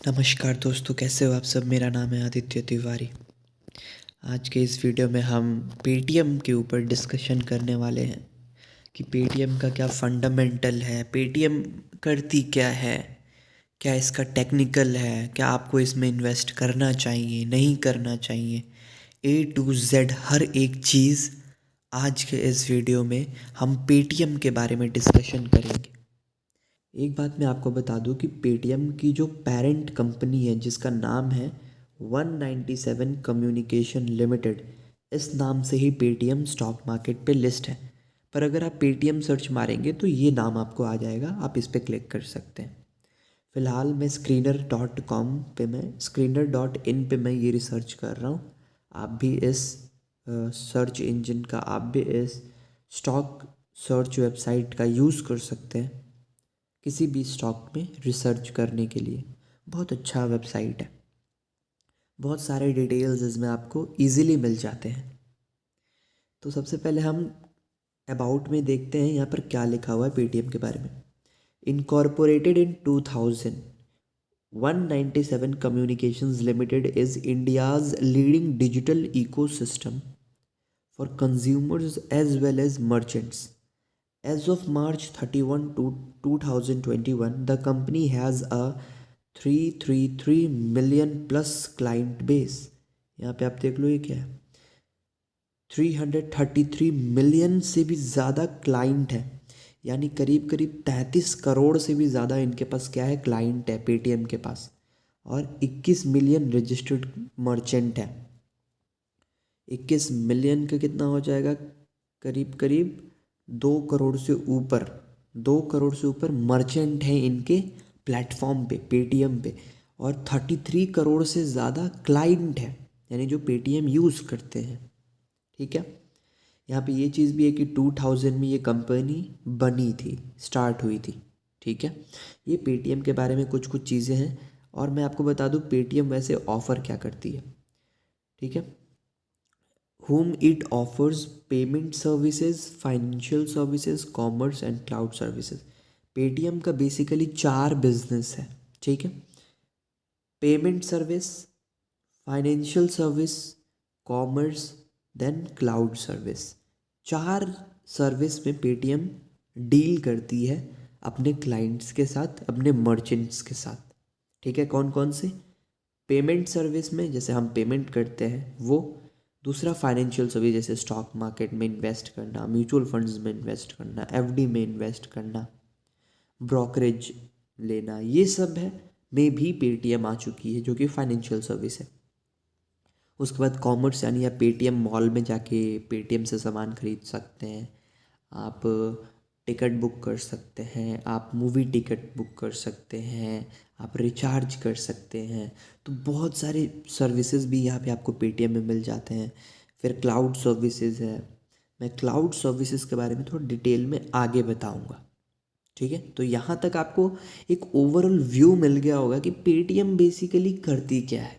नमस्कार दोस्तों, कैसे हो आप सब। मेरा नाम है आदित्य तिवारी। आज के इस वीडियो में हम पेटीएम के ऊपर डिस्कशन करने वाले हैं कि पेटीएम का क्या फंडामेंटल है, पेटीएम करती क्या है, क्या इसका टेक्निकल है, क्या आपको इसमें इन्वेस्ट करना चाहिए नहीं करना चाहिए। ए टू जेड हर एक चीज़ आज के इस वीडियो में हम पेटीएम के बारे में डिस्कशन करेंगे। एक बात मैं आपको बता दूं कि पेटीएम की जो पेरेंट कंपनी है जिसका नाम है 197 कम्युनिकेशन लिमिटेड, इस नाम से ही पेटीएम स्टॉक मार्केट पे लिस्ट है। पर अगर आप पेटीएम सर्च मारेंगे तो ये नाम आपको आ जाएगा, आप इस पर क्लिक कर सकते हैं। फ़िलहाल मैं screener.com पे मैं screener.in पे मैं ये रिसर्च कर रहा हूँ। आप भी इस सर्च इंजन का, आप भी इस स्टॉक सर्च वेबसाइट का यूज़ कर सकते हैं किसी भी स्टॉक में रिसर्च करने के लिए। बहुत अच्छा वेबसाइट है, बहुत सारे डिटेल्स इसमें आपको इजीली मिल जाते हैं। तो सबसे पहले हम अबाउट में देखते हैं यहाँ पर क्या लिखा हुआ है पेटीएम के बारे में। Incorporated in 2000, 197 Communications Limited is India's leading digital ecosystem for consumers as well as merchants. As of March 31 to 2021, the company has a 333 million plus client base। यहाँ पे आप देख लो ये क्या है, 333 मिलियन से भी ज़्यादा क्लाइंट है, यानी करीब करीब 33 करोड़ से भी ज़्यादा इनके पास क्या है, क्लाइंट है पेटीएम के पास। और 21 मिलियन रजिस्टर्ड मर्चेंट है। 21 मिलियन का कितना हो जाएगा, करीब करीब 2 करोड़ से ऊपर, 2 करोड़ से ऊपर मर्चेंट हैं इनके प्लेटफॉर्म पे, पेटीएम पे। और 33 करोड़ से ज़्यादा क्लाइंट है, यानी जो पेटीएम यूज़ करते हैं। ठीक है, यहाँ पे ये चीज़ भी है कि 2000 में ये कंपनी बनी थी, स्टार्ट हुई थी। ठीक है, ये पेटीएम के बारे में कुछ कुछ चीज़ें हैं। और मैं आपको बता दूँ पेटीएम वैसे ऑफ़र क्या करती है। ठीक है, whom it offers payment services, financial services, commerce and cloud services। Paytm का बेसिकली 4 बिजनेस है। ठीक है, payment service, financial service, commerce, then cloud service. 4 service में पेटीएम डील करती है अपने क्लाइंट्स के साथ, अपने मर्चेंट्स के साथ। ठीक है, कौन कौन से, पेमेंट सर्विस में जैसे हम पेमेंट करते हैं वो, दूसरा फाइनेंशियल सर्विस जैसे स्टॉक मार्केट में इन्वेस्ट करना, म्यूचुअल फंड्स में इन्वेस्ट करना, एफडी में इन्वेस्ट करना, ब्रोकरेज लेना, ये सब है में भी पेटीएम आ चुकी है जो कि फाइनेंशियल सर्विस है। उसके बाद कॉमर्स, यानी आप पेटीएम मॉल में जाके पेटीएम से सामान खरीद सकते हैं, आप टिकट बुक कर सकते हैं, आप मूवी टिकट बुक कर सकते हैं, आप रिचार्ज कर सकते हैं। तो बहुत सारे सर्विसेज भी यहाँ पे आपको पेटीएम में मिल जाते हैं। फिर क्लाउड सर्विसेज है, मैं क्लाउड सर्विसेज के बारे में थोड़ा डिटेल में आगे बताऊँगा। ठीक है, तो यहाँ तक आपको एक ओवरऑल व्यू मिल गया होगा कि पेटीएम बेसिकली करती क्या है।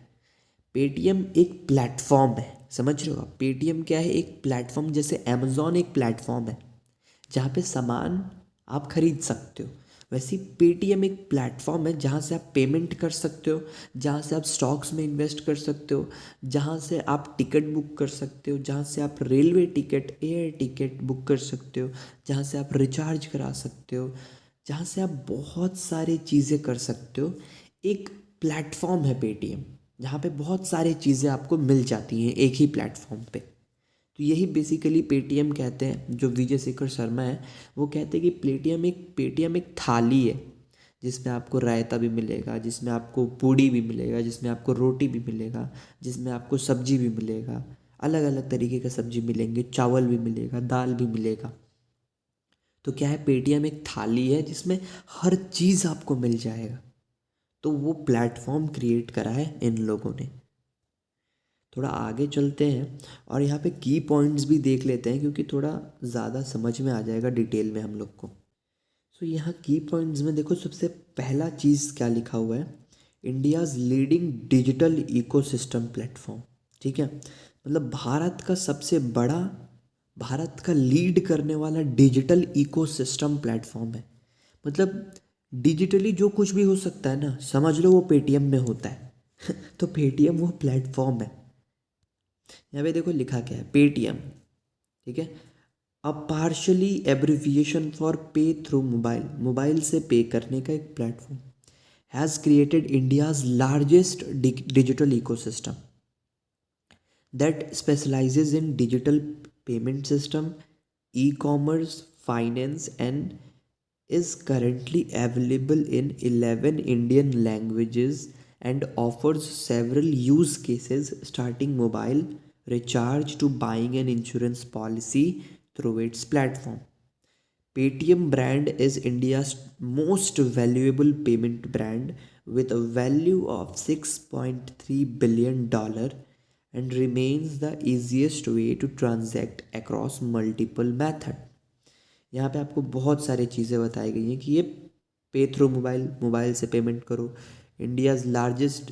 पेटीएम एक प्लेटफॉर्म है, समझ रहे हो आप। पेटीएम क्या है, एक प्लेटफॉर्म, जैसे अमेज़ॉन एक प्लेटफॉर्म है जहाँ पे सामान आप खरीद सकते हो, वैसे पेटीएम एक प्लेटफॉर्म है जहाँ से आप पेमेंट कर सकते हो, जहाँ से आप स्टॉक्स में इन्वेस्ट कर सकते हो, जहाँ से आप टिकट बुक कर सकते हो, जहाँ से आप railway ticket, air ticket book कर सकते हो, जहाँ से आप रिचार्ज करा सकते हो, जहाँ से आप बहुत सारी चीज़ें कर सकते हो। एक प्लेटफॉर्म है पेटीएम जहाँ पे बहुत सारी चीज़ें आपको मिल जाती हैं एक ही प्लेटफॉर्म पे। तो यही बेसिकली पेटीएम कहते हैं। जो विजय शेखर शर्मा है वो कहते हैं कि पेटीएम एक थाली है जिसमें आपको रायता भी मिलेगा, जिसमें आपको पूड़ी भी मिलेगा, जिसमें आपको रोटी भी मिलेगा, जिसमें आपको सब्जी भी मिलेगा, अलग अलग तरीके का सब्जी मिलेंगे, चावल भी मिलेगा, दाल भी मिलेगा। तो क्या है, पेटीएम एक थाली है जिसमें हर चीज़ आपको मिल जाएगा। तो वो प्लेटफॉर्म क्रिएट करा है इन लोगों ने। थोड़ा आगे चलते हैं और यहाँ पे की पॉइंट्स भी देख लेते हैं क्योंकि थोड़ा ज़्यादा समझ में आ जाएगा डिटेल में हम लोग को। सो यहाँ की पॉइंट्स में देखो, सबसे पहला चीज़ क्या लिखा हुआ है, India's leading digital ecosystem platform. ठीक है, मतलब भारत का सबसे बड़ा, भारत का लीड करने वाला डिजिटल इकोसिस्टम प्लेटफॉर्म है। मतलब डिजिटली जो कुछ भी हो सकता है ना, समझ लो वो पेटीएम में होता है तो पेटीएम वो प्लेटफॉर्म है। यहाँ पे देखो लिखा क्या है, पेटीएम, ठीक है, a partially abbreviation for pay through mobile, mobile से पे करने का एक platform, has created India's largest digital ecosystem that specializes in digital payment system, e-commerce, finance, and is currently available in 11 Indian languages and offers several use cases starting mobile recharge to buying an insurance policy through its platform. Paytm brand is India's most valuable payment brand with a value of $6.3 billion and remains the easiest way to transact across multiple method. यहाँ पे आपको बहुत सारी चीज़ें बताई गई हैं कि ये पे थ्रू मोबाइल, मोबाइल से पेमेंट करो, इंडियाज़ लार्जेस्ट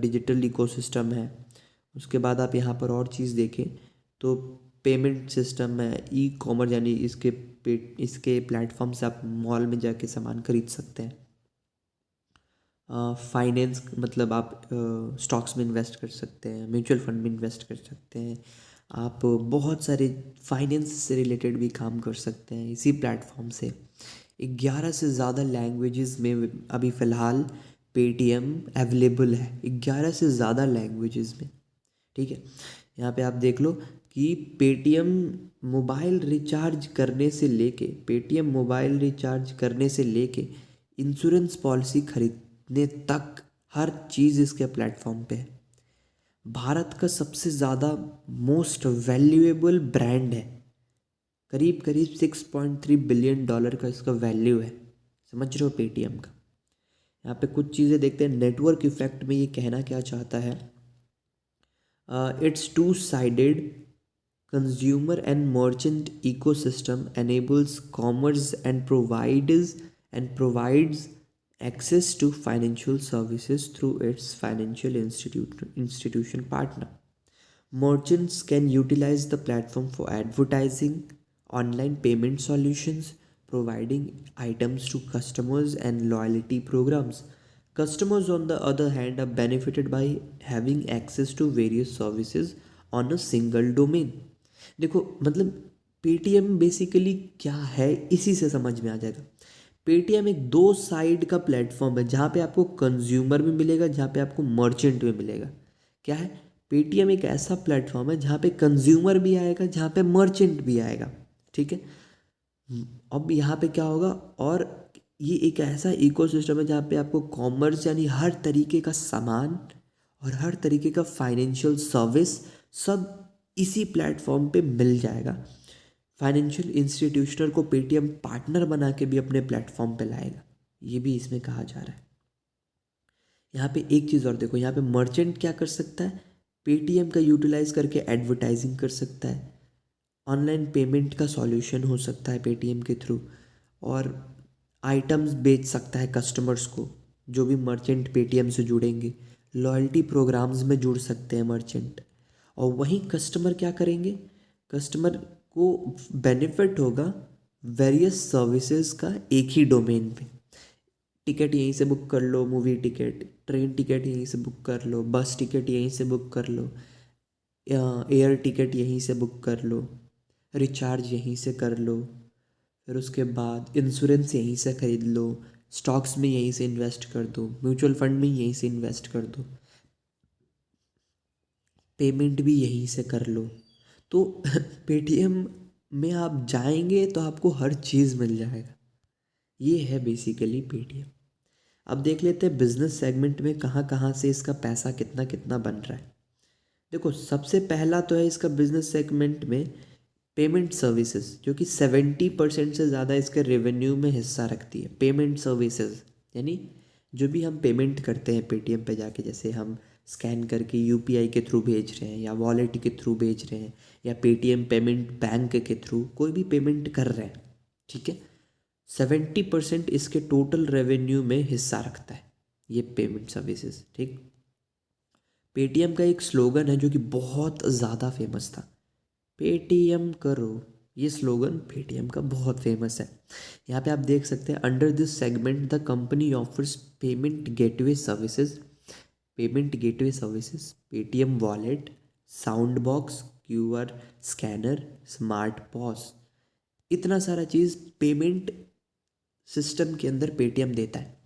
डिजिटल इकोसिस्टम है। उसके बाद आप यहाँ पर और चीज़ देखें तो पेमेंट सिस्टम है, ई कॉमर्स, यानी इसके प्लेटफॉर्म से आप मॉल में जाके सामान खरीद सकते हैं। फाइनेंस मतलब आप स्टॉक्स में इन्वेस्ट कर सकते हैं, म्यूचुअल फंड में इन्वेस्ट कर सकते हैं, आप बहुत सारे फाइनेंस से रिलेटेड भी काम कर सकते हैं इसी प्लेटफॉर्म से। 11 से ज़्यादा लैंग्वेजेस में अभी फ़िलहाल पेटीएम अवेलेबल है, 11 से ज़्यादा लैंग्वेजेस में, ठीक है। यहाँ पे आप देख लो कि पेटीएम मोबाइल रिचार्ज करने से लेके, पेटीएम मोबाइल रिचार्ज करने से लेके इंश्योरेंस पॉलिसी खरीदने तक हर चीज़ इसके प्लेटफॉर्म पे है। भारत का सबसे ज़्यादा मोस्ट वैल्यूएबल ब्रांड है, करीब करीब $6.3 बिलियन का इसका वैल्यू है, समझ रहे हो पेटीएम का। यहाँ पे कुछ चीज़ें देखते हैं, नेटवर्क इफेक्ट में ये कहना क्या चाहता है, its two-sided consumer and merchant ecosystem enables commerce and provides access to financial services through its financial institution partner. Merchants can utilize the platform for advertising, online payment solutions, providing items to customers, and loyalty programs. Customers, on the other hand, are benefited by having access to various services on a single domain. देखो मतलब Paytm basically क्या है इसी से समझ में आ जाएगा। Paytm एक दो साइड का प्लेटफॉर्म है जहाँ पे आपको कंज्यूमर भी मिलेगा, जहाँ पे आपको मर्चेंट भी मिलेगा। क्या है, पेटीएम एक ऐसा प्लेटफॉर्म है जहाँ पे कंज्यूमर भी आएगा, जहाँ पे मर्चेंट भी आएगा, ठीक है। अब यहाँ पे क्या होगा, और ये एक ऐसा इकोसिस्टम है जहाँ पे आपको कॉमर्स यानी हर तरीके का सामान और हर तरीके का फाइनेंशियल सर्विस सब इसी प्लेटफॉर्म पे मिल जाएगा। फाइनेंशियल इंस्टीट्यूशनर को पेटीएम पार्टनर बना के भी अपने प्लेटफॉर्म पे लाएगा, ये भी इसमें कहा जा रहा है। यहाँ पे एक चीज़ और देखो, यहाँ पे मर्चेंट क्या कर सकता है, पेटीएम का यूटिलाइज करके एडवर्टाइजिंग कर सकता है, ऑनलाइन पेमेंट का सॉल्यूशन हो सकता है पेटीएम के थ्रू, और आइटम्स बेच सकता है कस्टमर्स को, जो भी मर्चेंट पेटीएम से जुड़ेंगे, लॉयल्टी प्रोग्राम्स में जुड़ सकते हैं मर्चेंट। और वहीं कस्टमर क्या करेंगे, कस्टमर को बेनिफिट होगा वेरियस सर्विसेज का एक ही डोमेन पे। टिकट यहीं से बुक कर लो, मूवी टिकट, ट्रेन टिकट यहीं से बुक कर लो, बस टिकट यहीं से बुक कर लो, एयर टिकट यहीं से बुक कर लो, रिचार्ज यहीं से कर लो, फिर उसके बाद इंश्योरेंस यहीं से ख़रीद लो, स्टॉक्स में यहीं से इन्वेस्ट कर दो, म्यूचुअल फंड में यहीं से इन्वेस्ट कर दो, पेमेंट भी यहीं से कर लो। तो पेटीएम में आप जाएंगे तो आपको हर चीज़ मिल जाएगा। ये है बेसिकली पेटीएम। अब देख लेते हैं बिजनेस सेगमेंट में कहाँ कहाँ से इसका पैसा कितना कितना बन रहा है। देखो सबसे पहला तो है इसका बिजनेस सेगमेंट में पेमेंट सर्विसेज, जो कि 70% से ज़्यादा इसके रेवेन्यू में हिस्सा रखती है। पेमेंट सर्विसेज यानी जो भी हम पेमेंट करते हैं पेटीएम पे जाके, जैसे हम स्कैन करके यूपीआई के थ्रू भेज रहे हैं या वॉलेट के थ्रू भेज रहे हैं या पेटीएम पेमेंट बैंक के थ्रू कोई भी पेमेंट कर रहे हैं, ठीक है, 70% इसके टोटल रेवेन्यू में हिस्सा रखता है ये पेमेंट सर्विसेज, ठीक। पेटीएम का एक स्लोगन है जो कि बहुत ज़्यादा फेमस था, पेटीएम करो ये स्लोगन पेटीएम का बहुत फेमस है। यहाँ पे आप देख सकते हैं, under this segment the company offers payment gateway services, Paytm wallet, sound box, QR scanner, smart POS, इतना सारा चीज़ पेमेंट सिस्टम के अंदर पेटीएम देता है।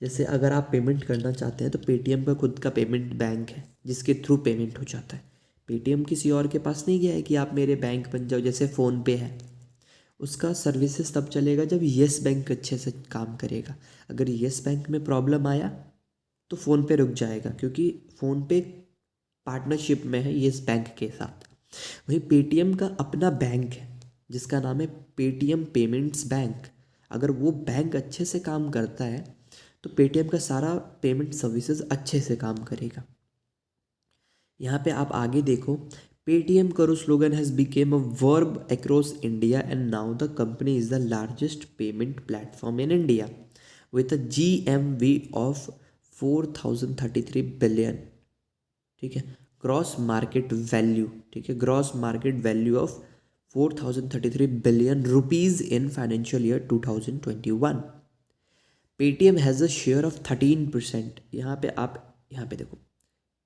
जैसे अगर आप पेमेंट करना चाहते हैं तो पेटीएम का खुद का पेमेंट बैंक है जिसके थ्रू पेमेंट हो जाता है। पेटीएम किसी और के पास नहीं गया है कि आप मेरे बैंक बन जाओ, जैसे फ़ोनपे है। उसका सर्विसेज तब चलेगा जब येस बैंक अच्छे से काम करेगा। अगर येस बैंक में प्रॉब्लम आया तो फ़ोनपे रुक जाएगा, क्योंकि फ़ोनपे पार्टनरशिप में है येस बैंक के साथ। वहीं पेटीएम का अपना बैंक है जिसका नाम है पेटीएम पेमेंट्स बैंक। अगर वो बैंक अच्छे से काम करता है तो पेटीएम का सारा पेमेंट सर्विसेज अच्छे से काम करेगा। यहाँ पे आप आगे देखो, पेटीएम करो slogan has became a verb across India and now the company is the largest payment platform in India with a GMV of 4033 billion. ठीक है, ग्रॉस मार्केट वैल्यू, ठीक है, gross market value of 4033 billion rupees in financial year 2021। Paytm has a share of 13%। यहाँ पे देखो,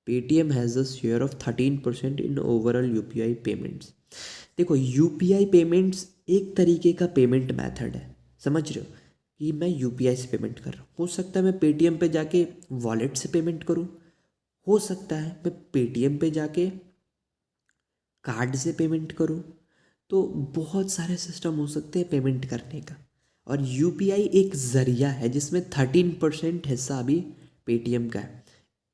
Paytm has a share of 13% in overall UPI payments. देखो, UPI payments एक तरीके का पेमेंट मेथड है, समझ रहे हो, कि मैं UPI से पेमेंट कर रहा हूँ। हो सकता है मैं पेटीएम पे जाके वॉलेट से पेमेंट करूँ, हो सकता है मैं पेटीएम पे जाके कार्ड से पेमेंट करूँ। तो बहुत सारे सिस्टम हो सकते हैं पेमेंट करने का, और UPI एक ज़रिया है जिसमें 13% हिस्सा अभी पेटीएम का है।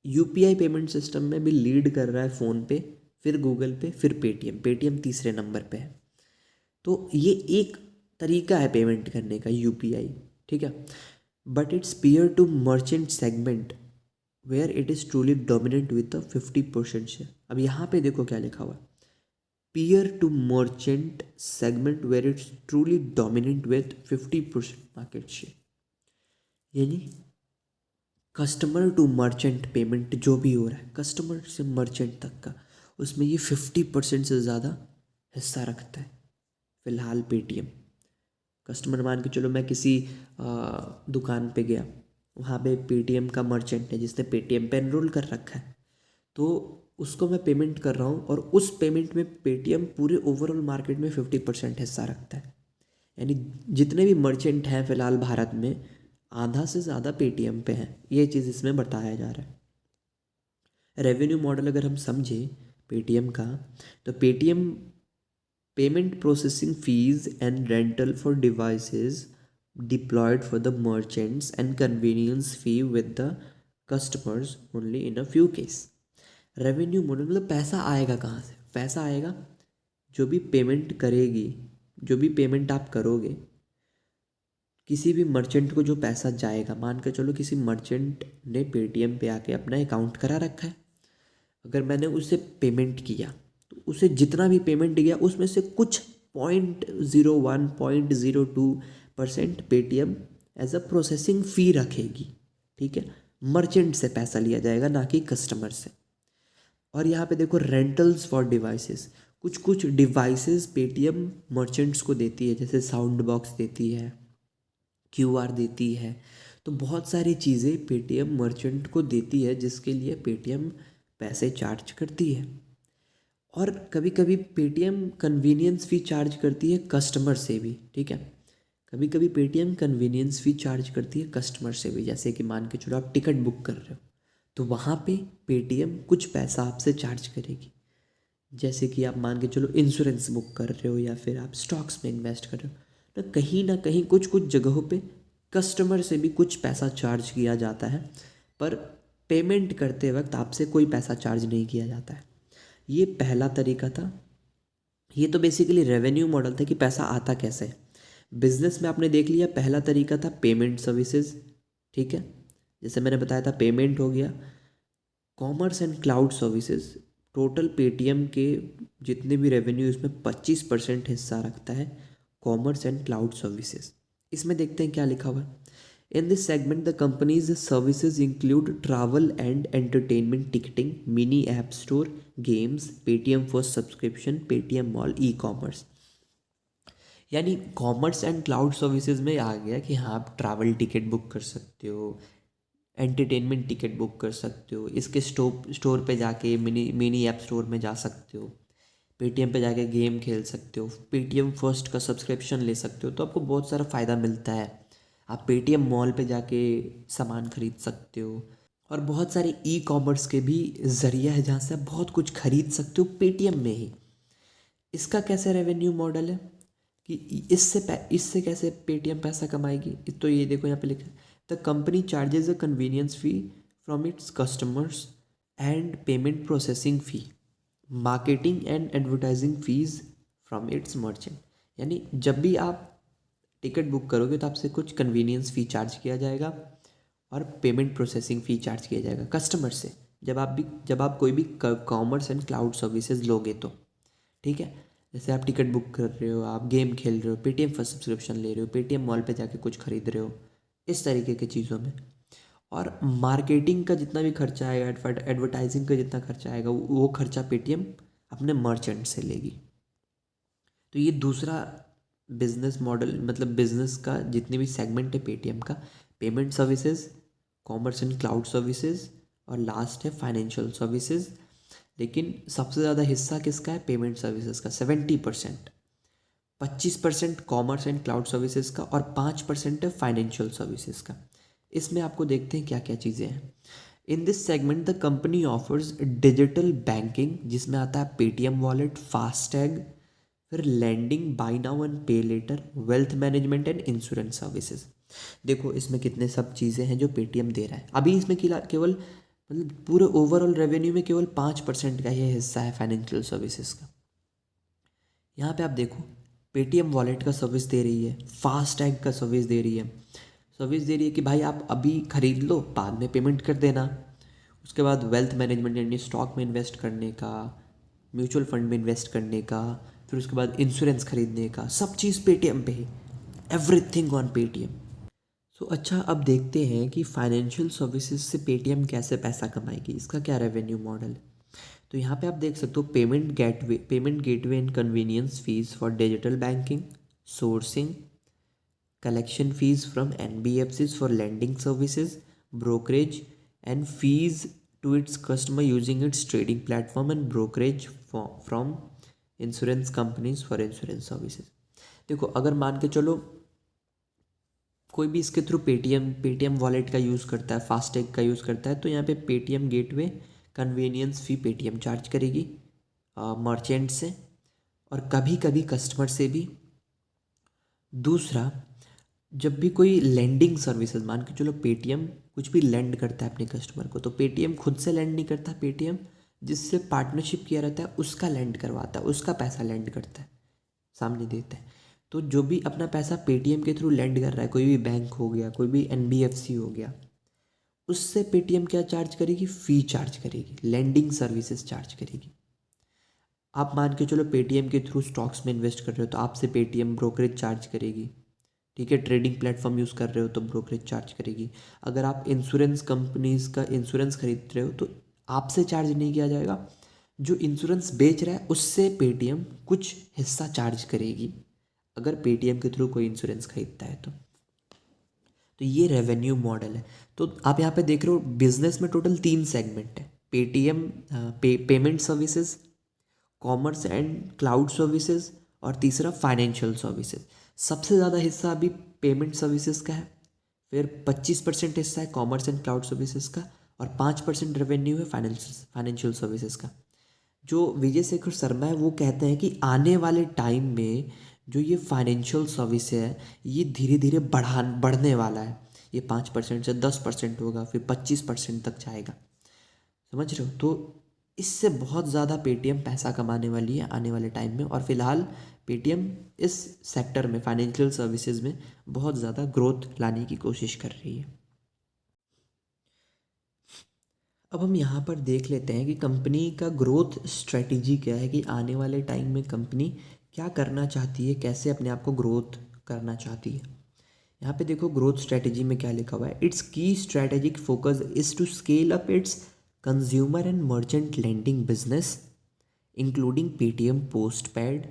UPI पेमेंट सिस्टम में भी लीड कर रहा है फ़ोनपे, फिर गूगल पे, फिर पेटीएम तीसरे नंबर पे है। तो ये एक तरीका है पेमेंट करने का UPI, ठीक है। But it's peer to merchant segment where it is truly dominant with the 50% share. अब यहाँ पे देखो क्या लिखा हुआ है, peer to merchant segment where it's truly dominant with 50% market share. यानी कस्टमर टू मर्चेंट पेमेंट जो भी हो रहा है, कस्टमर से मर्चेंट तक का, उसमें ये 50% से ज़्यादा हिस्सा रखता है फ़िलहाल पेटीएम। कस्टमर मान के चलो, मैं किसी दुकान पे गया, वहाँ पे पेटीएम का मर्चेंट है जिसने पेटीएम पे एनरोल कर रखा है, तो उसको मैं पेमेंट कर रहा हूँ, और उस पेमेंट में पेटीएम पूरे ओवरऑल मार्केट में 50% हिस्सा रखता है। यानी जितने भी मर्चेंट हैं फ़िलहाल भारत में, आधा से ज़्यादा पेटीएम पे हैं। ये चीज़ इसमें बताया जा रहा है। रेवेन्यू मॉडल अगर हम समझें पेटीएम का, तो Paytm payment processing fees and rental for devices deployed for the merchants and convenience fee with the customers only in a few case. Revenue model मतलब पैसा आएगा कहाँ से? पैसा आएगा जो भी पेमेंट करेगी, जो भी पेमेंट आप करोगे, किसी भी मर्चेंट को जो पैसा जाएगा, मान कर चलो किसी मर्चेंट ने पेटीएम पे आके अपना अकाउंट करा रखा है, अगर मैंने उसे पेमेंट किया तो उसे जितना भी पेमेंट गया उसमें से कुछ 0.01 0.02% Paytm as a processing fee रखेगी, ठीक है। मर्चेंट से पैसा लिया जाएगा, ना कि कस्टमर से। और यहाँ पे देखो, रेंटल्स फॉर डिवाइसेस, कुछ कुछ डिवाइसेस पेटीएम मर्चेंट्स को देती है, जैसे साउंड बॉक्स देती है, क्यूआर देती है। तो बहुत सारी चीज़ें पेटीएम मर्चेंट को देती है जिसके लिए पेटीएम पैसे चार्ज करती है। और कभी कभी पेटीएम कन्वीनियंस फ़ी चार्ज करती है कस्टमर से भी, ठीक है। कभी कभी पेटीएम कन्वीनियंस फ़ी चार्ज करती है कस्टमर से भी। जैसे कि मान के चलो आप टिकट बुक कर रहे हो, तो वहाँ पे पेटीएम कुछ पैसा आपसे चार्ज करेगी। जैसे कि आप मान के चलो इंश्योरेंस बुक कर रहे हो, या फिर आप स्टॉक्स में इन्वेस्ट कर रहे हो, ना कहीं कुछ कुछ जगहों पे कस्टमर से भी कुछ पैसा चार्ज किया जाता है, पर पेमेंट करते वक्त आपसे कोई पैसा चार्ज नहीं किया जाता है। ये पहला तरीका था। ये तो बेसिकली रेवेन्यू मॉडल था कि पैसा आता कैसे। बिजनेस में आपने देख लिया, पहला तरीका था पेमेंट सर्विसेज, ठीक है, जैसे मैंने बताया था पेमेंट हो गया। Commerce and cloud services, total Paytm के जितने भी रेवेन्यू, इसमें 25% हिस्सा रखता है कॉमर्स एंड क्लाउड सर्विसेज। इसमें देखते हैं क्या लिखा हुआ है। इन this segment the companies services include travel and entertainment ticketing, mini app store, games, Paytm first subscription, Paytm mall, e commerce. यानी कॉमर्स एंड क्लाउड सर्विसेज में आ गया कि हाँ आप ट्रैवल टिकट बुक कर सकते हो, एंटरटेनमेंट टिकट बुक कर सकते हो, इसके स्टोर पे जाके मिनी ऐप स्टोर में जा सकते हो, पेटीएम पे जाके गेम खेल सकते हो, पेटीएम फर्स्ट का सब्सक्रिप्शन ले सकते हो, तो आपको बहुत सारा फ़ायदा मिलता है। आप पेटीएम मॉल पे जाके सामान खरीद सकते हो, और बहुत सारे ई कॉमर्स के भी ज़रिया है जहाँ से आप बहुत कुछ खरीद सकते हो पेटीएम में ही। इसका कैसे रेवेन्यू मॉडल है कि इससे कैसे पेटीएम पैसा कमाएगी, तो ये देखो यहाँ पे लिखा है, the company charges a convenience fee from its customers and payment processing fee, marketing and advertising fees from its merchant. यानी जब भी आप टिकट बुक करोगे तो आपसे कुछ कन्वीनियंस फ़ी चार्ज किया जाएगा और पेमेंट प्रोसेसिंग फ़ी चार्ज किया जाएगा कस्टमर से, जब आप कोई भी कॉमर्स एंड क्लाउड सर्विसेज लोगे तो, ठीक है। जैसे आप टिकट बुक कर रहे हो, आप गेम खेल रहे हो, पेटीएम फर्स्ट सब्सक्रिप्शन ले रहे हो, पेटीएम मॉल पे जाके कुछ खरीद रहे हो, इस तरीके की चीज़ों में। और मार्केटिंग का जितना भी खर्चा आएगा, एडवर्टाइजिंग का जितना खर्चा आएगा, वो खर्चा पेटीएम अपने मर्चेंट से लेगी। तो ये दूसरा बिजनेस मॉडल, मतलब बिजनेस का जितने भी सेगमेंट है पेटीएम का, payment services, commerce and cloud services, और लास्ट है फाइनेंशियल सर्विसेज। लेकिन सबसे ज़्यादा हिस्सा किसका है? पेमेंट सर्विसेज का 70%, 25% कॉमर्स एंड क्लाउड सर्विसेज का, और 5% है फाइनेंशियल सर्विसेज का। इसमें आपको देखते हैं क्या क्या चीज़ें हैं। In this segment the company offers digital banking, जिसमें आता है पेटीएम वॉलेट, फास्टैग, फिर lending, buy now and pay later, wealth management and insurance services. देखो इसमें कितने सब चीज़ें हैं जो पेटीएम दे रहा है। अभी इसमें केवल मतलब पूरे ओवरऑल रेवेन्यू में केवल 5% का ही हिस्सा है फाइनेंशियल सर्विसेज का। यहाँ पे आप देखो पेटीएम वॉलेट का सर्विस दे रही है, फास्टैग का सर्विस दे रही है, कि भाई आप अभी खरीद लो, बाद में पेमेंट कर देना। उसके बाद वेल्थ मैनेजमेंट यानी स्टॉक में इन्वेस्ट करने का, म्यूचुअल फंड में इन्वेस्ट करने का, फिर उसके बाद इंश्योरेंस खरीदने का, सब चीज़ पेटीएम पे ही, एवरीथिंग ऑन पेटीएम। सो अच्छा, अब देखते हैं कि फाइनेंशियल सर्विसेज से पेटीएम कैसे पैसा कमाएगी, इसका क्या रेवेन्यू मॉडल है। तो यहाँ पे आप देख सकते हो payment gateway and convenience fees for digital banking, sourcing, collection fees from NBFCs for lending services, brokerage, and fees to its customer using its trading platform, and brokerage from insurance companies for insurance services। देखो अगर मान के चलो कोई भी इसके through Paytm wallet का use करता है, फास्टैग का यूज़ करता है, तो यहाँ पे पेटीएम गेटवे कन्वीनियंस फ़ी पेटीएम चार्ज करेगी मर्चेंट से, और कभी कभी कस्टमर से भी। दूसरा, जब भी कोई लेंडिंग सर्विसेज, मान के चलो पेटीएम कुछ भी लेंड करता है अपने कस्टमर को, तो पेटीएम खुद से लेंड नहीं करता, पेटीएम जिससे पार्टनरशिप किया रहता है उसका लेंड करवाता है, उसका पैसा लेंड करता है, सामने देता है। तो जो भी अपना पैसा पेटीएम के थ्रू लेंड कर रहा है, कोई भी बैंक हो गया, कोई भी एनबीएफसी हो गया, उससे पेटीएम क्या चार्ज करेगी? फ़ी चार्ज करेगी, लेंडिंग सर्विसेज चार्ज करेगी। आप मान के चलो पेटीएम के थ्रू स्टॉक्स में इन्वेस्ट कर रहे हो, तो आपसे पेटीएम ब्रोकरेज चार्ज करेगी, ठीक है। ट्रेडिंग प्लेटफॉर्म यूज़ कर रहे हो तो ब्रोकरेज चार्ज करेगी। अगर आप इंश्योरेंस कंपनीज का इंश्योरेंस खरीद रहे हो तो आपसे चार्ज नहीं किया जाएगा, जो इंश्योरेंस बेच रहा है उससे पेटीएम कुछ हिस्सा चार्ज करेगी, अगर पेटीएम के थ्रू कोई इंश्योरेंस खरीदता है तो ये रेवेन्यू मॉडल है। तो आप यहाँ पे देख रहे हो बिजनेस में टोटल 3 सेगमेंट है, Paytm payment services, commerce and cloud services, और तीसरा फाइनेंशियल सर्विसेज। सबसे ज़्यादा हिस्सा अभी पेमेंट सर्विसेज का है, फिर 25% हिस्सा है कॉमर्स एंड क्लाउड सर्विसेज का, और 5% रेवेन्यू है फाइनेंशियल सर्विसेज का। जो विजय शेखर शर्मा है वो कहते हैं कि आने वाले टाइम में जो ये फाइनेंशियल सर्विस है ये धीरे धीरे बढ़ने वाला है। ये 5% से 10% होगा, फिर 25% तक जाएगा, समझ रहे हो। तो इससे बहुत ज़्यादा पेटीएम पैसा कमाने वाली है आने वाले टाइम में, और फिलहाल पेटीएम इस सेक्टर में, फाइनेंशियल सर्विसेज में बहुत ज़्यादा ग्रोथ लाने की कोशिश कर रही है। अब हम यहाँ पर देख लेते हैं कि कंपनी का ग्रोथ स्ट्रेटजी क्या है, कि आने वाले टाइम में कंपनी क्या करना चाहती है, कैसे अपने आप को ग्रोथ करना चाहती है। यहाँ पे देखो ग्रोथ स्ट्रेटजी में क्या लिखा हुआ है, its key strategic focus is to scale up its consumer and merchant lending business, including Paytm Postpaid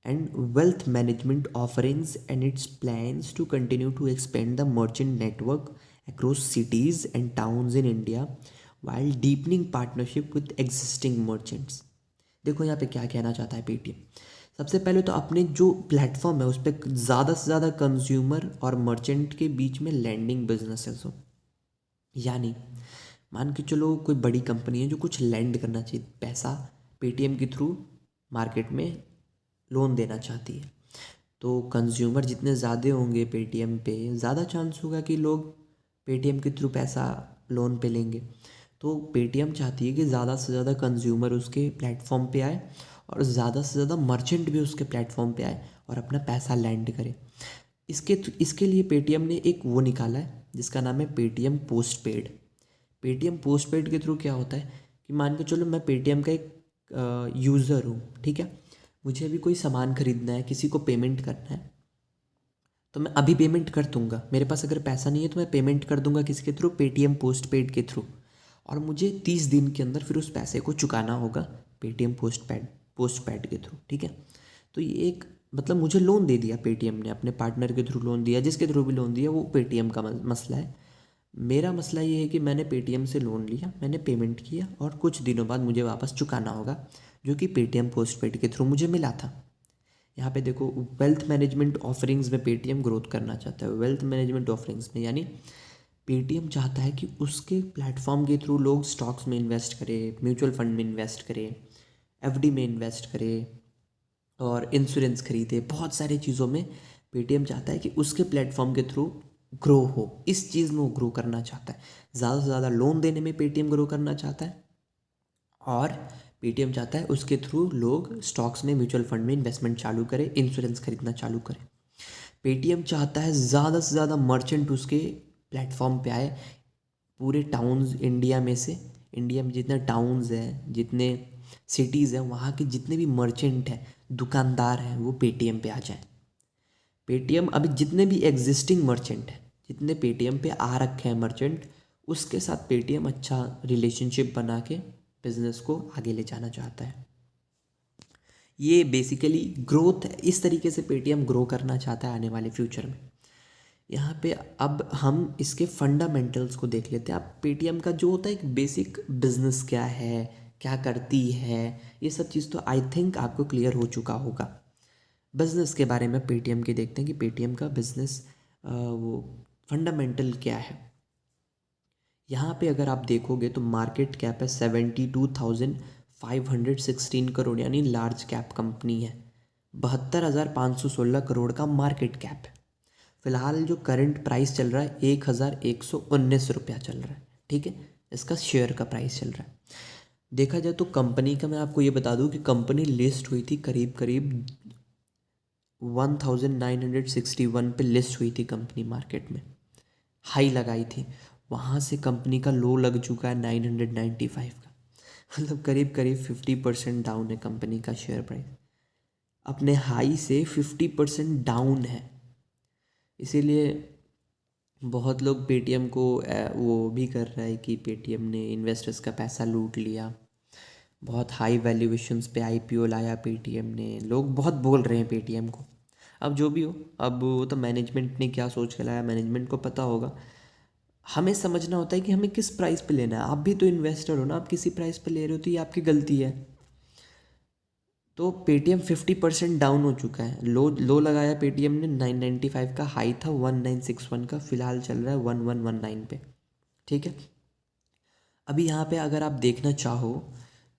and wealth management offerings and its plans to continue to expand the merchant network across cities and towns in India while deepening partnership with existing merchants. देखो यहाँ पे क्या कहना चाहता है Paytm. सबसे पहले तो अपने जो प्लेटफॉर्म है उस पर ज़्यादा से ज़्यादा कंज्यूमर और मर्चेंट के बीच में लैंडिंग बिजनेसेस हो। यानी मान के चलो कोई बड़ी कंपनी है जो कुछ लैंड करना चाहिए पैसा पेटीएम के थ्रू मार्केट में लोन देना चाहती है, तो कंज्यूमर जितने ज़्यादा होंगे पेटीएम पे ज़्यादा चांस होगा कि लोग पेटीएम के थ्रू पैसा लोन पे लेंगे। तो पेटीएम चाहती है कि ज़्यादा से ज़्यादा कंज्यूमर उसके प्लेटफॉर्म पे आए और ज़्यादा से ज़्यादा मर्चेंट भी उसके प्लेटफॉर्म पे आए और अपना पैसा लैंड करे। इसके लिए पेटीएम ने एक वो निकाला है जिसका नाम है Paytm post paid. Paytm post paid के थ्रू क्या होता है कि मान के चलो मैं पेटीएम का एक यूज़र हूँ, ठीक है, मुझे अभी कोई सामान खरीदना है, किसी को पेमेंट करना है, तो मैं अभी पेमेंट कर दूंगा। मेरे पास अगर पैसा नहीं है तो मैं पेमेंट कर दूंगा किसके थ्रू, पेटीएम पोस्ट पेड के थ्रू, और मुझे 30 दिन के अंदर फिर उस पैसे को चुकाना होगा पेटीएम पोस्ट पेड के थ्रू, ठीक है। तो ये एक मतलब मुझे लोन दे दिया पेटीएम ने, अपने पार्टनर के थ्रू लोन दिया, जिसके थ्रू भी लोन दिया वो पेटीएम का मसला है। मेरा मसला ये है कि मैंने पेटीएम से लोन लिया, मैंने पेमेंट किया और कुछ दिनों बाद मुझे वापस चुकाना होगा, जो कि पेटीएम पोस्ट पेड के थ्रू मुझे मिला था। यहाँ पे देखो वेल्थ मैनेजमेंट ऑफरिंग्स में पेटीएम ग्रोथ करना चाहता है। वेल्थ मैनेजमेंट ऑफरिंग्स में यानी पेटीएम चाहता है कि उसके प्लेटफॉर्म के थ्रू लोग स्टॉक्स में इन्वेस्ट करें, म्यूचुअल फंड में इन्वेस्ट करें, एफडी में इन्वेस्ट करें और इंश्योरेंस खरीदे। बहुत सारी चीज़ों में पेटीएम चाहता है कि उसके प्लेटफॉर्म के थ्रू ग्रो हो। इस चीज़ में वो ग्रो करना चाहता है। ज़्यादा से ज़्यादा लोन देने में पेटीएम ग्रो करना चाहता है और पेटीएम चाहता है उसके थ्रू लोग स्टॉक्स में, म्यूचुअल फंड में इन्वेस्टमेंट चालू करें, इंश्योरेंस खरीदना चालू करें। पेटीएम चाहता है ज़्यादा से ज़्यादा मर्चेंट उसके प्लेटफॉर्म पे आए। पूरे टाउन्स इंडिया में से, इंडिया में जितने टाउन्स हैं, जितने सिटीज़ हैं, वहाँ के जितने भी मर्चेंट हैं, दुकानदार हैं, वो पेटीएम पे आ जाएं। पेटीएम अभी जितने भी एग्जिस्टिंग मर्चेंट हैं, जितने पेटीएम पे आ रखे हैं मर्चेंट, उसके साथ पेटीएम अच्छा रिलेशनशिप बना के बिजनेस को आगे ले जाना चाहता है। ये बेसिकली ग्रोथ है। इस तरीके से पेटीएम ग्रो करना चाहता है आने वाले फ्यूचर में। यहाँ पे अब हम इसके फंडामेंटल्स को देख लेते हैं। अब पेटीएम का जो होता है एक बेसिक बिजनेस क्या है, क्या करती है, ये सब चीज़ तो आई थिंक आपको क्लियर हो चुका होगा। बिजनेस के बारे में पेटीएम के देखते हैं कि पेटीएम का बिजनेस वो फंडामेंटल क्या है। यहाँ पे अगर आप देखोगे तो मार्केट कैप है 72,516 करोड़, यानी लार्ज कैप कंपनी है। 72,516 करोड़ का मार्केट कैप है। फिलहाल जो करंट प्राइस चल रहा है 1,119 रुपया चल रहा है, ठीक है, इसका शेयर का प्राइस चल रहा है। देखा जाए तो कंपनी का मैं आपको ये बता दूं कि कंपनी लिस्ट हुई थी करीब करीब 1961 पे लिस्ट हुई थी कंपनी, मार्केट में हाई लगाई थी। वहाँ से कंपनी का लो लग चुका है 995 का, मतलब करीब करीब 50% डाउन है कंपनी का शेयर प्राइस। अपने हाई से 50% डाउन है। इसीलिए बहुत लोग पेटीएम को वो भी कर रहा है कि पेटीएम ने इन्वेस्टर्स का पैसा लूट लिया, बहुत हाई वैल्यूएशंस पे आईपीओ लाया पेटीएम ने। लोग बहुत बोल रहे हैं पेटीएम को। अब जो भी हो, अब वो तो मैनेजमेंट ने क्या सोच के लाया, मैनेजमेंट को पता होगा। हमें समझना होता है कि हमें किस प्राइस पे लेना है। आप भी तो इन्वेस्टर हो ना, आप किसी प्राइस पे ले रहे हो तो ये आपकी गलती है। तो पेटीएम 50% डाउन हो चुका है। लो लगाया पेटीएम ने 995 का, हाई था 1961 का, फिलहाल चल रहा है 1119 पे, ठीक है। अभी यहाँ पे अगर आप देखना चाहो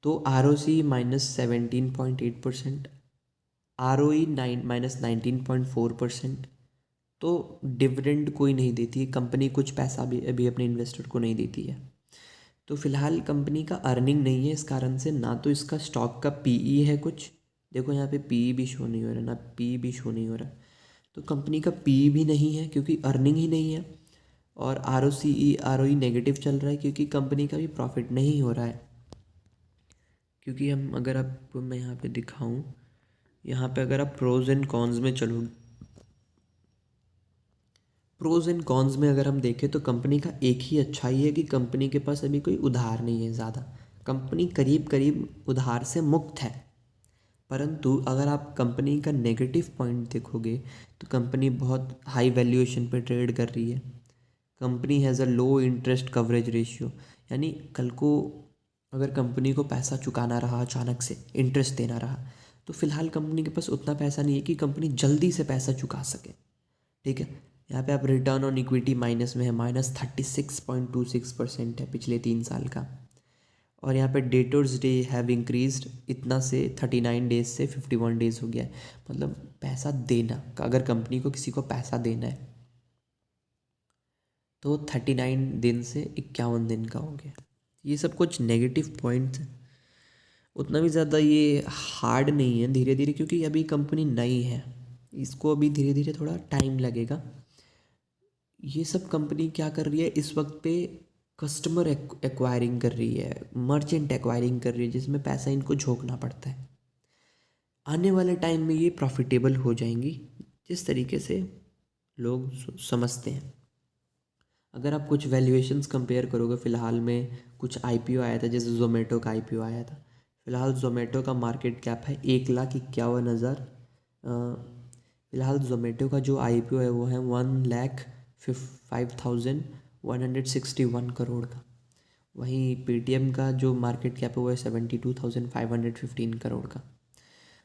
तो ROC -17.8%, ROE -19.4%। तो डिविडेंड कोई नहीं देती है कंपनी, कुछ पैसा भी अभी अपने इन्वेस्टर को नहीं देती है। तो फिलहाल कंपनी का अर्निंग नहीं है, इस कारण से ना तो इसका स्टॉक का पीई है कुछ, देखो यहाँ पे पीई भी शो नहीं हो रहा, ना पीई भी शो नहीं हो रहा। तो कंपनी का पीई भी नहीं है क्योंकि अर्निंग ही नहीं है। और ROE नेगेटिव चल रहा है क्योंकि कंपनी का भी प्रॉफिट नहीं हो रहा है। क्योंकि हम अगर आपको मैं यहाँ पे दिखाऊँ, यहाँ पे अगर आप प्रोज एंड कॉन्स में चलो, प्रोज एंड कॉन्स में अगर हम देखें तो कंपनी का एक ही अच्छाई है कि कंपनी के पास अभी कोई उधार नहीं है ज़्यादा। कंपनी करीब करीब उधार से मुक्त है। परंतु अगर आप कंपनी का नेगेटिव पॉइंट देखोगे तो कंपनी बहुत हाई वैल्यूएशन पे ट्रेड कर रही है। Company has a low interest coverage ratio, यानी कल को अगर कंपनी को पैसा चुकाना रहा, अचानक से इंटरेस्ट देना रहा, तो फिलहाल कंपनी के पास उतना पैसा नहीं है कि कंपनी जल्दी से पैसा चुका सके। ठीक है, यहाँ पे आप रिटर्न ऑन इक्विटी माइनस में है, -36.26% है पिछले 3 साल का। और यहाँ पे डेटर्स डे हैव इंक्रीज्ड इतना से 39 डेज से 51 डेज हो गया है। मतलब पैसा देना, अगर कंपनी को किसी को पैसा देना है तो 39 दिन से 51 दिन का हो गया। ये सब कुछ नेगेटिव पॉइंट्स हैं, उतना भी ज़्यादा ये हार्ड नहीं है। धीरे धीरे, क्योंकि अभी कंपनी नई है, इसको अभी धीरे धीरे थोड़ा टाइम लगेगा। ये सब कंपनी क्या कर रही है इस वक्त पे, कस्टमर एक्वायरिंग कर रही है, मर्चेंट एक्वायरिंग कर रही है, जिसमें पैसा इनको झोंकना पड़ता है। आने वाले टाइम में ये प्रॉफिटेबल हो जाएंगी, जिस तरीके से लोग समझते हैं। अगर आप कुछ वैल्यूएशंस कंपेयर करोगे, फ़िलहाल में कुछ आईपीओ आया था, जैसे जोमेटो का आईपीओ आया था। फ़िलहाल जोमेटो का मार्केट कैप है 1,51,000। फ़िलहाल जोमेटो का जो आईपीओ है वो है 1,05,161 करोड़ का। वहीं पेटीएम का जो मार्केट कैप है वो है 72,515 करोड़ का।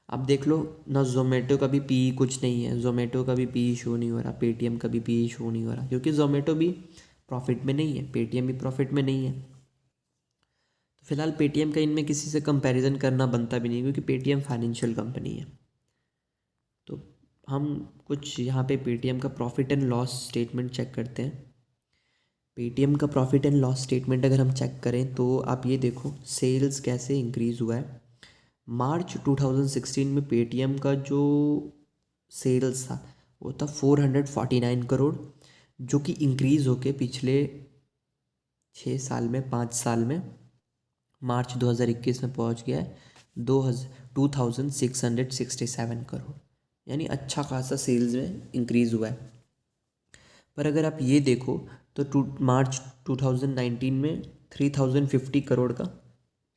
अब देख लो ना, जोमेटो का भी पीई कुछ नहीं है, जोमेटो का भी पीई शो नहीं हो रहा, पेटीएम का भी पीई शो नहीं हो रहा, क्योंकि जोमेटो भी प्रॉफिट में नहीं है, पेटीएम भी प्रॉफिट में नहीं है। तो फिलहाल पेटीएम का इनमें किसी से कंपैरिजन करना बनता भी नहीं, क्योंकि पेटीएम फाइनेंशियल कंपनी है। तो हम कुछ यहाँ पे पेटीएम का profit and loss statement check करते हैं। पेटीएम का प्रॉफिट एंड लॉस स्टेटमेंट अगर हम चेक करें तो आप ये देखो सेल्स कैसे इंक्रीज़ हुआ है। मार्च 2016 में पेटीएम का जो सेल्स था वो था 449 करोड़, जो कि इंक्रीज़ होके पिछले 6 साल में, 5 साल में मार्च 2021 में पहुंच गया है 2667 करोड़, यानी अच्छा खासा सेल्स में इंक्रीज़ हुआ है। पर अगर आप ये देखो तो मार्च 2019 में 3050 करोड़ का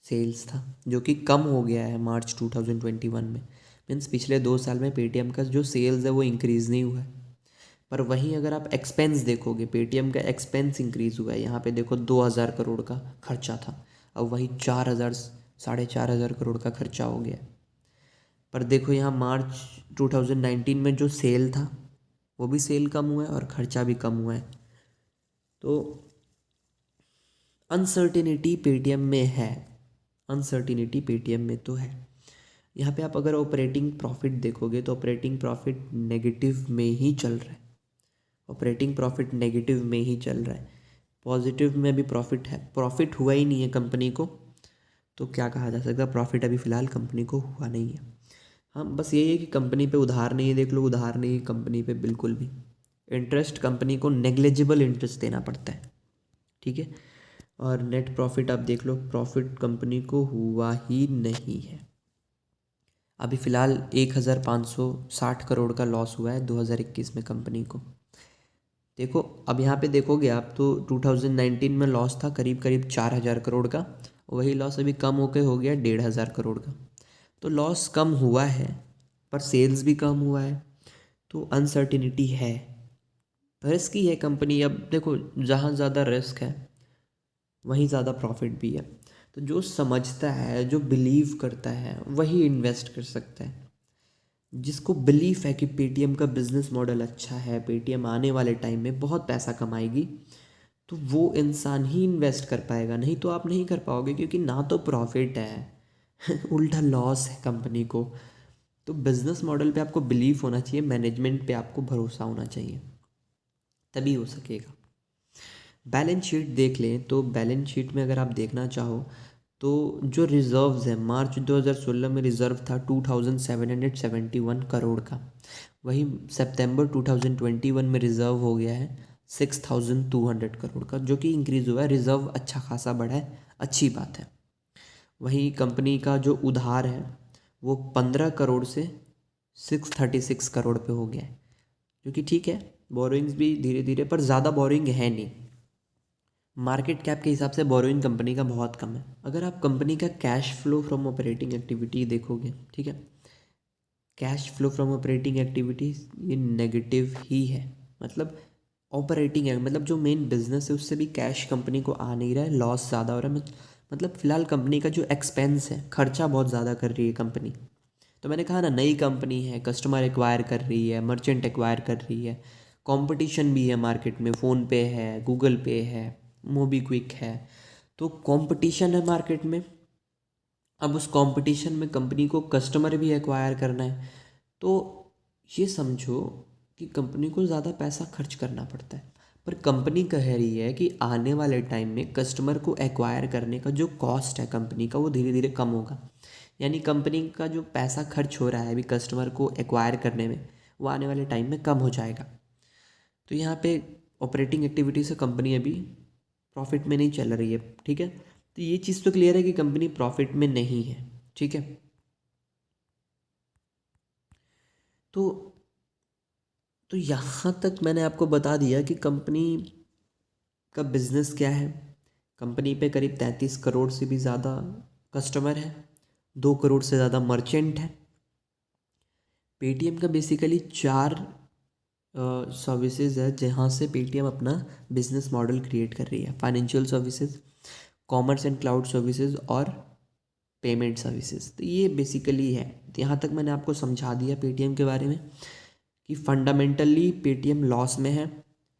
सेल्स था, जो कि कम हो गया है मार्च 2021 में। मीन्स पिछले 2 साल में पेटीएम का जो सेल्स है वो इंक्रीज़ नहीं हुआ है। पर वहीं अगर आप एक्सपेंस देखोगे, पेटीएम का एक्सपेंस इंक्रीज़ हुआ है। यहाँ पे देखो 2000 करोड़ का खर्चा था, अब वही 4000 4,500 करोड़ का खर्चा हो गया। पर देखो यहाँ मार्च 2019 में जो सेल था वो भी सेल कम हुआ है और खर्चा भी कम हुआ है। तो अनसर्टिनिटी पेटीएम में है, अनसर्टिनिटी पेटीएम में तो है। यहाँ पे आप अगर ऑपरेटिंग प्रॉफिट देखोगे तो ऑपरेटिंग प्रॉफिट नेगेटिव में ही चल रहा है, ऑपरेटिंग प्रॉफिट नेगेटिव में ही चल रहा है। पॉजिटिव में भी प्रॉफिट है, प्रॉफिट हुआ ही नहीं है कंपनी को, तो क्या कहा जा सकता है, प्रॉफिट अभी फ़िलहाल कंपनी को हुआ नहीं है। हाँ, बस यही है कि कंपनी पे उधार नहीं है, देख लो उधार नहीं है कंपनी पे बिल्कुल भी। इंटरेस्ट कंपनी को नेग्लिजिबल इंटरेस्ट देना पड़ता है, ठीक है। और नेट प्रॉफिट आप देख लो, प्रॉफिट कंपनी को हुआ ही नहीं है। अभी फ़िलहाल 1,560 करोड़ का लॉस हुआ है 2021 में कंपनी को। देखो अब यहाँ पे देखोगे आप तो 2019 में लॉस था करीब करीब 4,000 करोड़ का, वही लॉस अभी कम होकर हो गया 1,500 करोड़ का। तो लॉस कम हुआ है पर सेल्स भी कम हुआ है, तो अनसर्टिनिटी है, रिस्की है कंपनी। अब देखो जहाँ ज़्यादा रिस्क है वहीं ज़्यादा प्रॉफिट भी है। तो जो समझता है, जो बिलीव करता है, वही इन्वेस्ट कर सकता है। जिसको बिलीफ है कि पेटीएम का बिज़नेस मॉडल अच्छा है, पेटीएम आने वाले टाइम में बहुत पैसा कमाएगी, तो वो इंसान ही इन्वेस्ट कर पाएगा, नहीं तो आप नहीं कर पाओगे, क्योंकि ना तो प्रॉफिट है उल्टा लॉस है कंपनी को। तो बिज़नेस मॉडल पे आपको बिलीफ होना चाहिए, मैनेजमेंट पे आपको भरोसा होना चाहिए, तभी हो सकेगा। बैलेंस शीट देख लें तो बैलेंस शीट में अगर आप देखना चाहो तो जो रिज़र्व्स है, मार्च 2016 में रिज़र्व था 2,771 करोड़ का, वही सितंबर 2021 में रिज़र्व हो गया है 6,200 करोड़ का, जो कि इंक्रीज़ हुआ है। रिज़र्व अच्छा खासा बढ़ा है, अच्छी बात है। वहीं कंपनी का जो उधार है वो 15 करोड़ से 636 करोड़ पे हो गया है, जो कि ठीक है। बोरोइंग्स भी धीरे धीरे, पर ज़्यादा बोरोइंग है नहीं, मार्केट कैप के हिसाब से बोरोइंग कंपनी का बहुत कम है। अगर आप कंपनी का cash flow from operating activity देखोगे, ठीक है, cash flow from operating activities ये नेगेटिव ही है। मतलब ऑपरेटिंग है, मतलब जो मेन बिजनेस है उससे भी कैश कंपनी को आ नहीं रहा है, लॉस ज़्यादा हो रहा है। मतलब फ़िलहाल कंपनी का जो एक्सपेंस है, खर्चा बहुत ज़्यादा कर रही है कंपनी। तो मैंने कहा ना, नई कंपनी है, कस्टमर एक्वायर कर रही है, मर्चेंट एक्वायर कर रही है, कंपटीशन भी है मार्केट में, फ़ोनपे है, गूगल पे है, मोबीक्विक है, तो कंपटीशन है मार्केट में। अब उस कंपटीशन में कंपनी को कस्टमर भी एक्वायर करना है, तो ये समझो कि कंपनी को ज़्यादा पैसा खर्च करना पड़ता है। पर कंपनी कह रही है कि आने वाले टाइम में कस्टमर को एक्वायर करने का जो कॉस्ट है कंपनी का, वो धीरे धीरे कम होगा। यानी कंपनी का जो पैसा खर्च हो रहा है अभी कस्टमर को एक्वायर करने में, वो आने वाले टाइम में कम हो जाएगा। तो यहाँ पे ऑपरेटिंग एक्टिविटी से कंपनी अभी प्रॉफिट में नहीं चल रही है, ठीक है। तो ये चीज़ तो क्लियर है कि कंपनी प्रॉफिट में नहीं है, ठीक है। तो तो यहाँ तक मैंने आपको बता दिया कि कंपनी का बिजनेस क्या है। कंपनी पे करीब 33 करोड़ से भी ज़्यादा कस्टमर है, 2 करोड़ से ज़्यादा मर्चेंट है। पेटीएम का बेसिकली 4 सर्विसेज है जहाँ से पेटीएम अपना बिजनेस मॉडल क्रिएट कर रही है। Financial services, commerce and cloud services और पेमेंट सर्विसेज। तो ये बेसिकली है। तो यहाँ तक मैंने आपको समझा दिया पेटीएम के बारे में कि फंडामेंटली पेटीएम लॉस में है,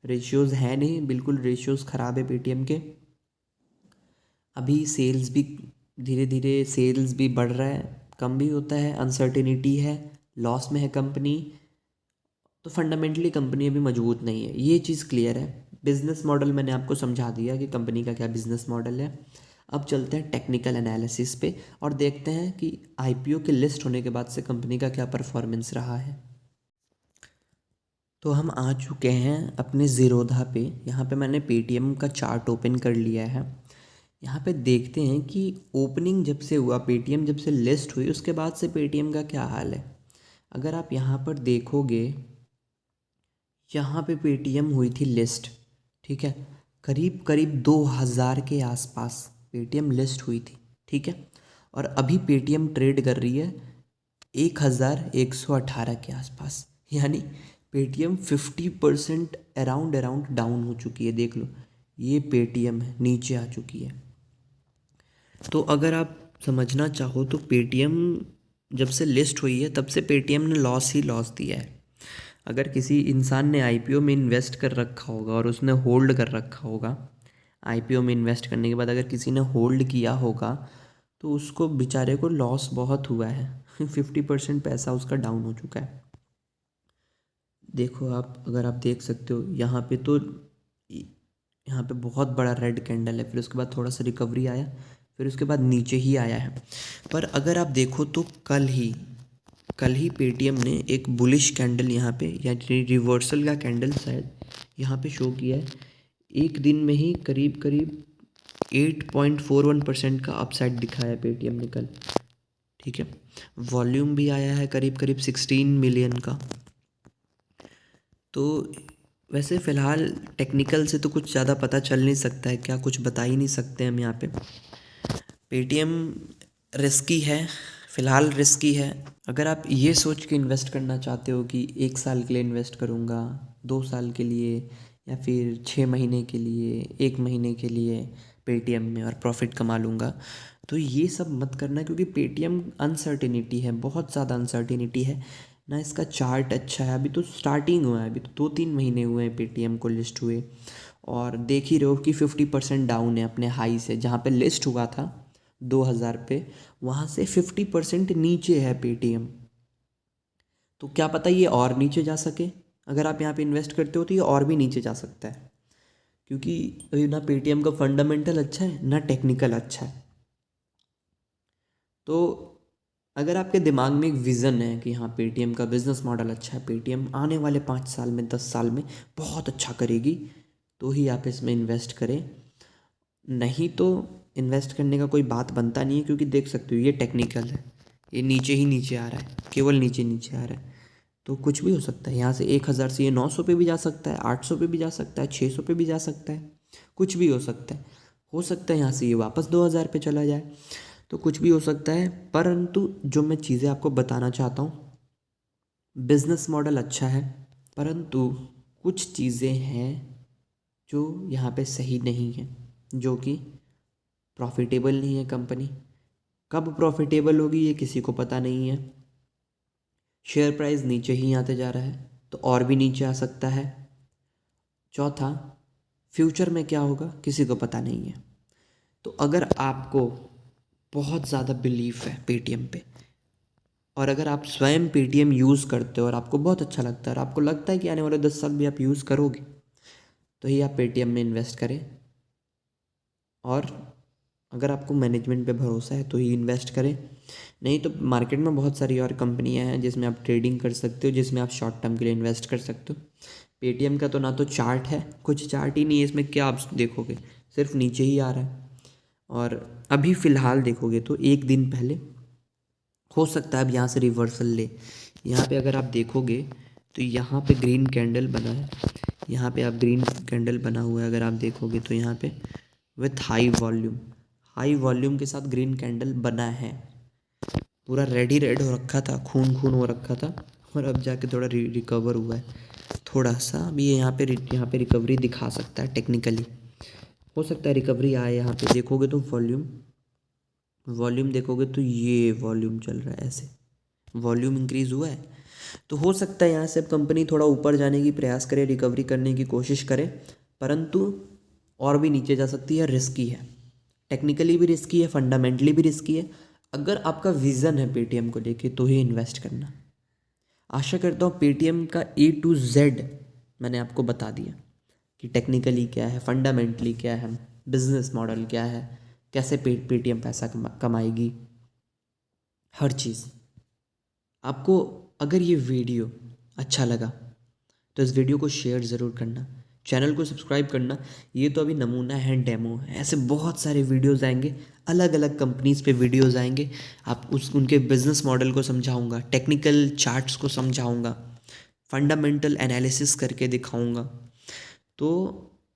रेशियोज़ है नहीं, बिल्कुल रेशियोज़ ख़राब है पेटीएम के। अभी सेल्स भी धीरे धीरे सेल्स भी बढ़ रहा है, कम भी होता है, अनसर्टेनिटी है, लॉस में है कंपनी। तो फंडामेंटली कंपनी अभी मजबूत नहीं है, ये चीज़ क्लियर है। बिजनेस मॉडल मैंने आपको समझा दिया कि कंपनी का क्या बिजनेस मॉडल है। अब चलते हैं टेक्निकल एनालिसिस पे और देखते हैं कि आईपीओ के लिस्ट होने के बाद से कंपनी का क्या परफॉर्मेंस रहा है। तो हम आ चुके हैं अपने ज़ीरोधा पे। यहाँ पे मैंने पेटीएम का चार्ट ओपन कर लिया है। यहाँ पे देखते हैं कि ओपनिंग जब से हुआ, पेटीएम जब से लिस्ट हुई उसके बाद से पेटीएम का क्या हाल है। अगर आप यहाँ पर देखोगे, यहाँ पे पेटीएम हुई थी लिस्ट, ठीक है, करीब करीब 2000 के आसपास पेटीएम लिस्ट हुई थी, ठीक है। और अभी पेटीएम ट्रेड कर रही है 1118 के आसपास। यानी पेटीएम 50% अराउंड अराउंड डाउन हो चुकी है। देख लो, ये पेटीएम है, नीचे आ चुकी है। तो अगर आप समझना चाहो तो पेटीएम जब से लिस्ट हुई है तब से पेटीएम ने लॉस ही लॉस दिया है। अगर किसी इंसान ने आईपीओ में इन्वेस्ट कर रखा होगा और उसने होल्ड कर रखा होगा, आईपीओ में इन्वेस्ट करने के बाद अगर किसी ने होल्ड किया होगा तो उसको बेचारे को लॉस बहुत हुआ है। 50% पैसा उसका डाउन हो चुका है। देखो आप, अगर आप देख सकते हो यहाँ पे, तो यहाँ पे बहुत बड़ा रेड कैंडल है, फिर उसके बाद थोड़ा सा रिकवरी आया, फिर उसके बाद नीचे ही आया है। पर अगर आप देखो तो कल ही पेटीएम ने एक बुलिश कैंडल यहाँ पे, यानी रिवर्सल का कैंडल शायद यहाँ पे शो किया है। एक दिन में ही करीब करीब 8.41% का अपसाइड दिखाया है पेटीएम ने कल, ठीक है। वॉल्यूम भी आया है करीब करीब 16 मिलियन का। तो वैसे फ़िलहाल टेक्निकल से तो कुछ ज़्यादा पता चल नहीं सकता है, क्या कुछ बता ही नहीं सकते हम यहाँ पे। पेटीएम रिस्की है, फ़िलहाल रिस्की है। अगर आप ये सोच के इन्वेस्ट करना चाहते हो कि 1 साल के लिए इन्वेस्ट करूँगा, 2 साल के लिए, या फिर 6 महीने के लिए, 1 महीने के लिए पेटीएम में और प्रॉफिट कमा लूँगा, तो ये सब मत करना, क्योंकि पेटीएम अनसर्टेनिटी है, बहुत ज़्यादा अनसर्टेनिटी है ना। इसका चार्ट अच्छा है, अभी तो स्टार्टिंग हुआ है, अभी तो 2-3 महीने हुए हैं पेटीएम को लिस्ट हुए, और देख ही रहे हो कि 50% डाउन है अपने हाई से। जहाँ पे लिस्ट हुआ था 2000 पे, वहाँ से 50% नीचे है पेटीएम। तो क्या पता ये और नीचे जा सके। अगर आप यहाँ पे इन्वेस्ट करते हो तो ये और भी नीचे जा सकता है, क्योंकि अभी ना पेटीएम का फंडामेंटल अच्छा है ना टेक्निकल अच्छा है। तो अगर आपके दिमाग में एक विज़न है कि हाँ पेटीएम का बिज़नेस मॉडल अच्छा है, पेटीएम आने वाले 5 साल में 10 साल में बहुत अच्छा करेगी, तो ही आप इसमें इन्वेस्ट करें। नहीं तो इन्वेस्ट करने का कोई बात बनता नहीं है, क्योंकि देख सकते हो ये टेक्निकल है, ये नीचे ही नीचे आ रहा है, केवल नीचे नीचे आ रहा है। तो कुछ भी हो सकता है, यहाँ से 1000 से ये 900 पे भी जा सकता है, 800 पे भी जा सकता है, 600 पे भी जा सकता है, कुछ भी हो सकता है यहाँ से ये वापस 2000 पे चला जाए, तो कुछ भी हो सकता है। परंतु जो मैं चीज़ें आपको बताना चाहता हूँ, बिजनेस मॉडल अच्छा है, परंतु कुछ चीज़ें हैं जो यहाँ पे सही नहीं है, जो कि प्रॉफिटेबल नहीं है कंपनी। कब प्रॉफिटेबल होगी ये किसी को पता नहीं है। शेयर प्राइस नीचे ही आते जा रहा है, तो और भी नीचे आ सकता है। चौथा, फ्यूचर में क्या होगा किसी को पता नहीं है। तो अगर आपको बहुत ज़्यादा बिलीफ है पेटीएम पे, और अगर आप स्वयं पेटीएम यूज़ करते हो और आपको बहुत अच्छा लगता है और आपको लगता है कि आने वाले 10 साल भी आप यूज़ करोगे, तो ही आप पेटीएम में इन्वेस्ट करें। और अगर आपको मैनेजमेंट पे भरोसा है तो ही इन्वेस्ट करें, नहीं तो मार्केट में बहुत सारी और कंपनियां हैं जिसमें आप ट्रेडिंग कर सकते हो, जिसमें आप शॉर्ट टर्म के लिए इन्वेस्ट कर सकते हो। पेटीएम का तो ना तो चार्ट है, कुछ चार्ट ही नहीं है इसमें, क्या आप देखोगे, सिर्फ नीचे ही आ रहा है। और अभी फ़िलहाल देखोगे तो एक दिन पहले हो सकता है अब यहाँ से रिवर्सल ले। यहाँ पे अगर आप देखोगे तो यहाँ पे ग्रीन कैंडल बना है, यहाँ पे आप ग्रीन कैंडल बना हुआ है, अगर आप देखोगे तो यहाँ पे विथ हाई वॉल्यूम के साथ ग्रीन कैंडल बना है। पूरा रेड हो रखा था, खून खून हो रखा था, और अब जाके थोड़ा रिकवर हुआ है थोड़ा सा। अभी ये यहाँ पे रिकवरी दिखा सकता है, टेक्निकली हो सकता है रिकवरी आए। यहाँ पे देखोगे तो वॉल्यूम देखोगे तो ये वॉल्यूम चल रहा है, ऐसे वॉल्यूम इंक्रीज़ हुआ है। तो हो सकता है यहाँ से अब कंपनी थोड़ा ऊपर जाने की प्रयास करे, रिकवरी करने की कोशिश करे, परंतु और भी नीचे जा सकती है। रिस्की है, टेक्निकली भी रिस्की है, फंडामेंटली भी रिस्की है। अगर आपका विज़न है पेटीएम को लेके तो ही इन्वेस्ट करना। आशा करता हूँ पेटीएम का A to Z मैंने आपको बता दिया कि टेक्निकली क्या है, फंडामेंटली क्या है, बिजनेस मॉडल क्या है, कैसे पेटीएम पैसा कमाएगी, हर चीज़। आपको अगर ये वीडियो अच्छा लगा तो इस वीडियो को शेयर ज़रूर करना, चैनल को सब्सक्राइब करना। ये तो अभी नमूना है, डेमो है, ऐसे बहुत सारे वीडियोस आएंगे, अलग अलग कंपनीज़ पे वीडियोस आएंगे। आप उनके बिजनेस मॉडल को समझाऊंगा, टेक्निकल चार्ट्स को समझाऊंगा, फंडामेंटल एनालिसिस करके दिखाऊंगा। तो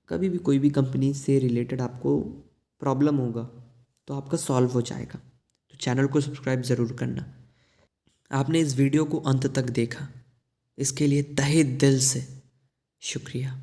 कभी भी कोई भी कंपनी से रिलेटेड आपको प्रॉब्लम होगा तो आपका सॉल्व हो जाएगा। तो चैनल को सब्सक्राइब ज़रूर करना। आपने इस वीडियो को अंत तक देखा, इसके लिए तहे दिल से शुक्रिया।